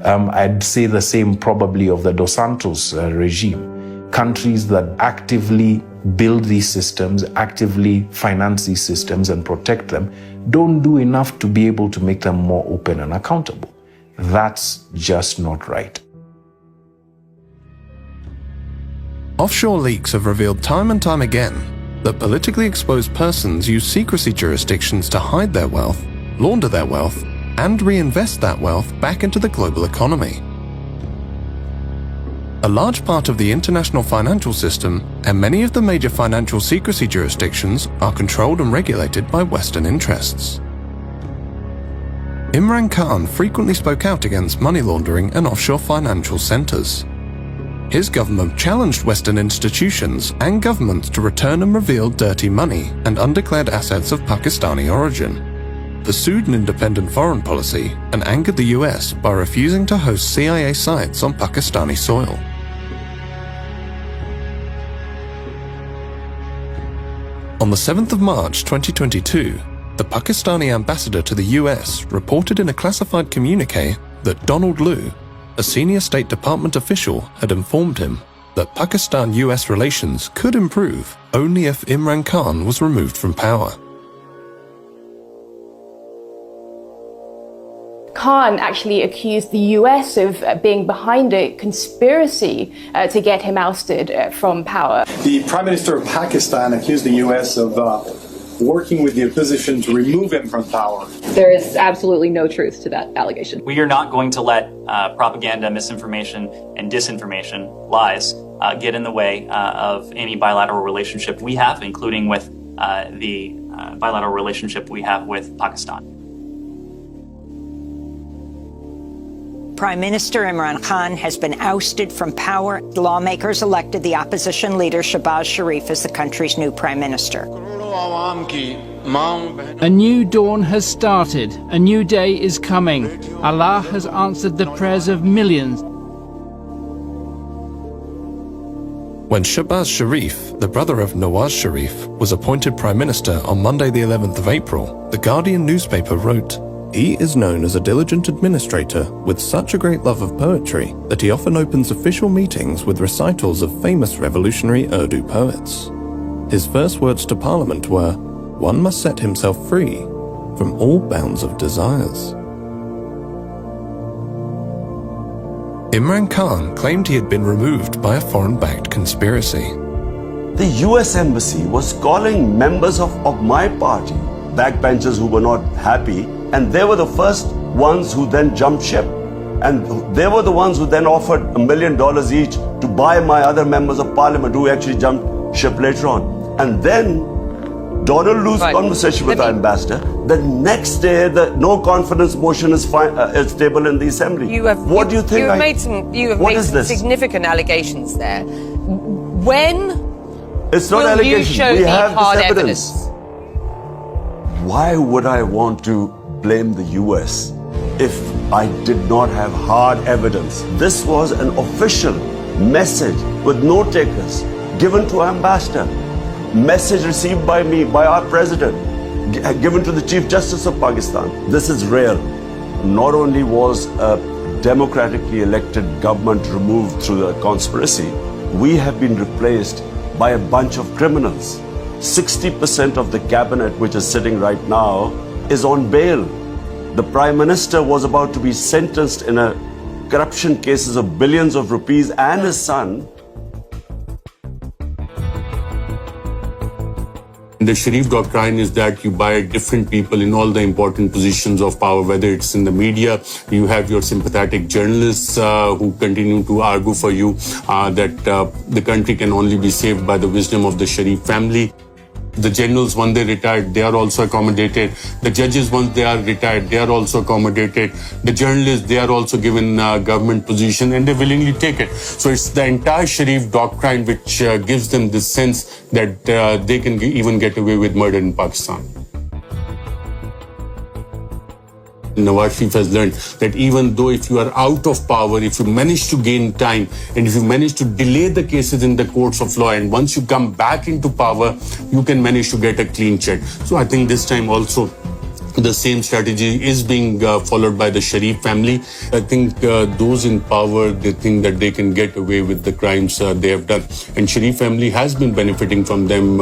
Speaker 11: I'd say the same probably of the Dos Santos regime. Countries that actively build these systems, actively finance these systems and protect them, don't do enough to be able to make them more open and accountable. That's just not right.
Speaker 1: Offshore leaks have revealed time and time again that politically exposed persons use secrecy jurisdictions to hide their wealth, launder their wealth, and reinvest that wealth back into the global economy. A large part of the international financial system and many of the major financial secrecy jurisdictions are controlled and regulated by Western interests. Imran Khan frequently spoke out against money laundering and offshore financial centers. His government challenged Western institutions and governments to return and reveal dirty money and undeclared assets of Pakistani origin, pursued an independent foreign policy, and angered the US by refusing to host CIA sites on Pakistani soil. On the 7th of March 2022, the Pakistani ambassador to the US reported in a classified communique that Donald Lu, a senior State Department official, had informed him that Pakistan-US relations could improve only if Imran Khan was removed from power.
Speaker 12: Khan actually accused the US of being behind a conspiracy to get him ousted from power.
Speaker 13: The Prime Minister of Pakistan accused the US of working with the opposition to remove him from power.
Speaker 12: There is absolutely no truth to that allegation.
Speaker 14: We are not going to let propaganda, misinformation, and disinformation, lies, get in the way of any bilateral relationship we have, including with the bilateral relationship we have with Pakistan.
Speaker 15: Prime Minister Imran Khan has been ousted from power. Lawmakers elected the opposition leader Arshad Sharif as the country's new prime minister.
Speaker 18: A new dawn has started. A new day is coming. Allah has answered the prayers of millions.
Speaker 1: When Arshad Sharif, the brother of Nawaz Sharif, was appointed Prime Minister on Monday the 11th of April, the Guardian newspaper wrote, "He is known as a diligent administrator with such a great love of poetry that he often opens official meetings with recitals of famous revolutionary Urdu poets. His first words to Parliament were, 'One must set himself free from all bounds of desires.'" Imran Khan claimed he had been removed by a foreign-backed conspiracy.
Speaker 26: The US Embassy was calling members of my party, backbenchers who were not happy, and they were the first ones who then jumped ship. And they were the ones who then offered $1 million each to buy my other members of parliament who actually jumped ship later on. And then Donald Lu's conversation with the ambassador, the next day the no confidence motion is tabled in the assembly. What do you think?
Speaker 19: You have made some significant allegations there. When
Speaker 26: it's not
Speaker 19: will
Speaker 26: allegations.
Speaker 19: You show
Speaker 26: we
Speaker 19: the
Speaker 26: have
Speaker 19: hard
Speaker 26: this evidence. Why would I want to blame the US if I did not have hard evidence? This was an official message with note takers given to our ambassador, message received by me, by our president, given to the Chief Justice of Pakistan. This is real. Not only was a democratically elected government removed through the conspiracy, we have been replaced by a bunch of criminals. 60% of the cabinet, which is sitting right now, is on bail. The Prime Minister was about to be sentenced in a corruption cases of billions of rupees, and his son.
Speaker 16: The Sharif doctrine is that you buy different people in all the important positions of power, whether it's in the media, you have your sympathetic journalists who continue to argue for you that the country can only be saved by the wisdom of the Sharif family. The generals, when they retired, they are also accommodated. The judges, once they are retired, they are also accommodated. The journalists, they are also given government position and they willingly take it. So it's the entire Sharif doctrine which gives them this sense that they can even get away with murder in Pakistan. Nawaz Sharif has learned that even though if you are out of power, if you manage to gain time and if you manage to delay the cases in the courts of law, and once you come back into power, you can manage to get a clean check. So I think this time also the same strategy is being followed by the Sharif family. I think those in power, they think that they can get away with the crimes they have done. And Sharif family has been benefiting from them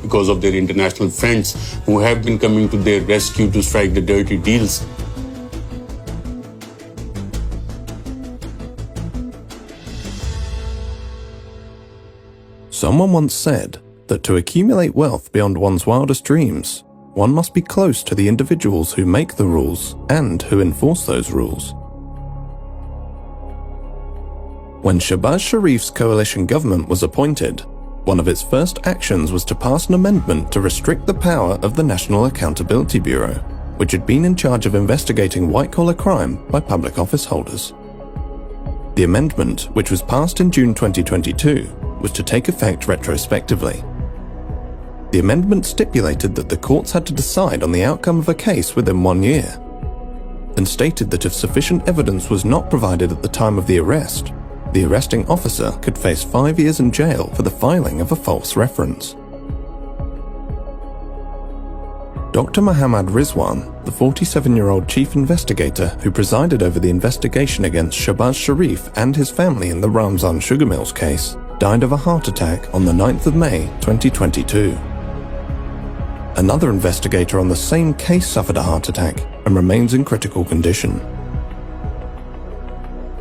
Speaker 16: because of their international friends who have been coming to their rescue to strike the dirty deals.
Speaker 1: Someone once said that to accumulate wealth beyond one's wildest dreams, one must be close to the individuals who make the rules and who enforce those rules. When Shahbaz Sharif's coalition government was appointed, one of its first actions was to pass an amendment to restrict the power of the National Accountability Bureau, which had been in charge of investigating white-collar crime by public office holders. The amendment, which was passed in June 2022, was to take effect retrospectively. The amendment stipulated that the courts had to decide on the outcome of a case within 1 year, and stated that if sufficient evidence was not provided at the time of the arrest, the arresting officer could face 5 years in jail for the filing of a false reference. Dr. Mohammad Rizwan, the 47-year-old chief investigator who presided over the investigation against Shahbaz Sharif and his family in the Ramzan sugar mills case, died of a heart attack on the 9th of May 2022. Another investigator on the same case suffered a heart attack and remains in critical condition.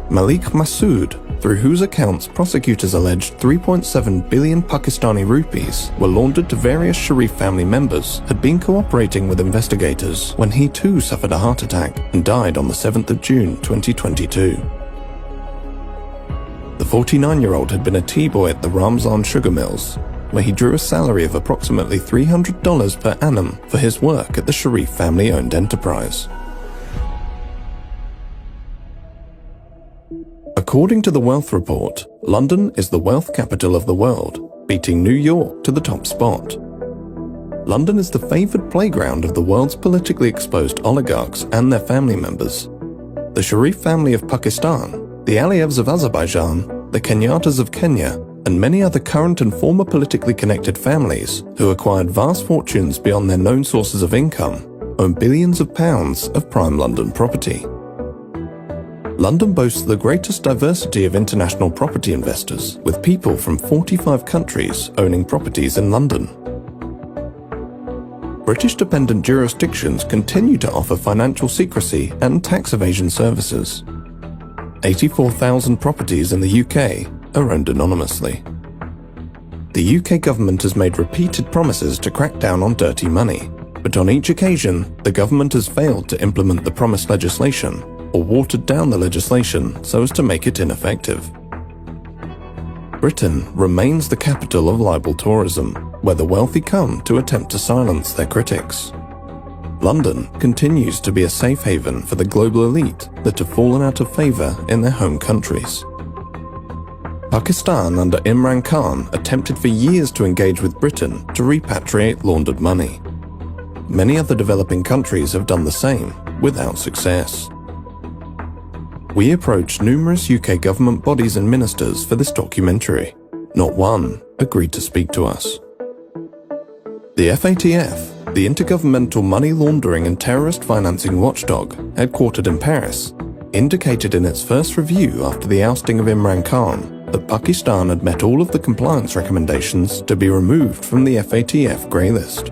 Speaker 1: Malik Masood, through whose accounts prosecutors alleged 3.7 billion Pakistani rupees were laundered to various Sharif family members, had been cooperating with investigators when he too suffered a heart attack and died on the 7th of June 2022. The 49-year-old had been a tea boy at the Ramzan sugar mills, where he drew a salary of approximately $300 per annum for his work at the Sharif family-owned enterprise. According to the Wealth Report, London is the wealth capital of the world, beating New York to the top spot. London is the favoured playground of the world's politically exposed oligarchs and their family members. The Sharif family of Pakistan, the Aliyevs of Azerbaijan, the Kenyatas of Kenya, and many other current and former politically connected families who acquired vast fortunes beyond their known sources of income own billions of pounds of prime London property. London boasts the greatest diversity of international property investors, with people from 45 countries owning properties in London. British dependent jurisdictions continue to offer financial secrecy and tax evasion services. 84,000 properties in the UK are owned anonymously. The UK government has made repeated promises to crack down on dirty money, but on each occasion, the government has failed to implement the promised legislation or watered down the legislation so as to make it ineffective. Britain remains the capital of libel tourism, where the wealthy come to attempt to silence their critics. London continues to be a safe haven for the global elite that have fallen out of favour in their home countries. Pakistan under Imran Khan attempted for years to engage with Britain to repatriate laundered money. Many other developing countries have done the same, without success. We approached numerous UK government bodies and ministers for this documentary. Not one agreed to speak to us. The FATF, the Intergovernmental Money Laundering and Terrorist Financing Watchdog, headquartered in Paris, indicated in its first review after the ousting of Imran Khan that Pakistan had met all of the compliance recommendations to be removed from the FATF grey list.